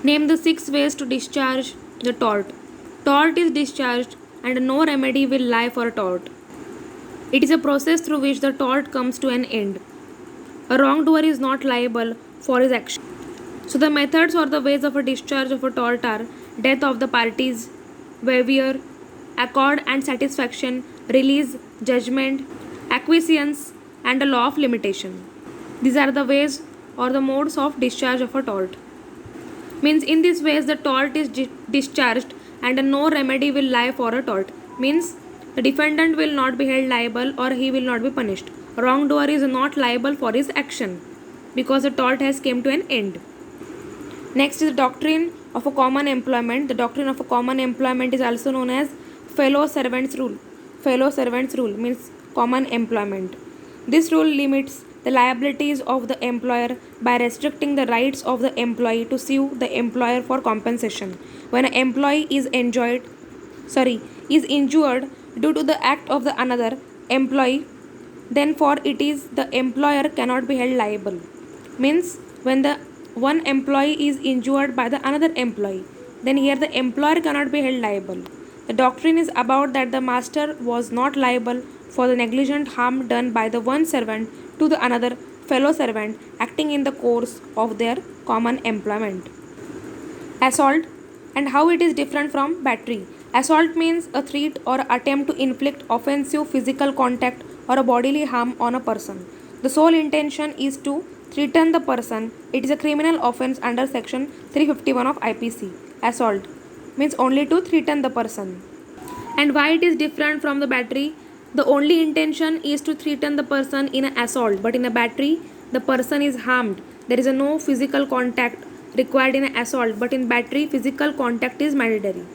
Name the 6 ways to discharge the tort. Tort is discharged and no remedy will lie for a tort. It is a process through which the tort comes to an end. A wrongdoer is not liable for his action. So the methods or the ways of a discharge of a tort are death of the parties, waiver, accord and satisfaction, release, judgment, acquiescence, and a law of limitation. These are the ways or the modes of discharge of a tort. Means in these ways the tort is discharged and no remedy will lie for a tort. Means the defendant will not be held liable or he will not be punished. Wrongdoer is not liable for his action because the tort has come to an end. Next is the doctrine of a common employment. The doctrine of a common employment is also known as fellow servants rule. Fellow servants rule means common employment. This rule limits the liabilities of the employer by restricting the rights of the employee to sue the employer for compensation. When an employee is injured due to the act of the another employee, then for it is the employer cannot be held liable. Means when the one employee is injured by the another employee, then here the employer cannot be held liable. The doctrine is about that the master was not liable for the negligent harm done by the one servant to the another fellow servant acting in the course of their common employment. Assault and how it is different from battery. Assault means a threat or attempt to inflict offensive physical contact or a bodily harm on a person. The sole intention is to threaten the person. It is a criminal offense under section 351 of IPC. Assault means only to threaten the person. And why it is different from the battery? The only intention is to threaten the person in an assault, but in a battery, the person is harmed. There is no physical contact required in an assault, but in battery, physical contact is mandatory.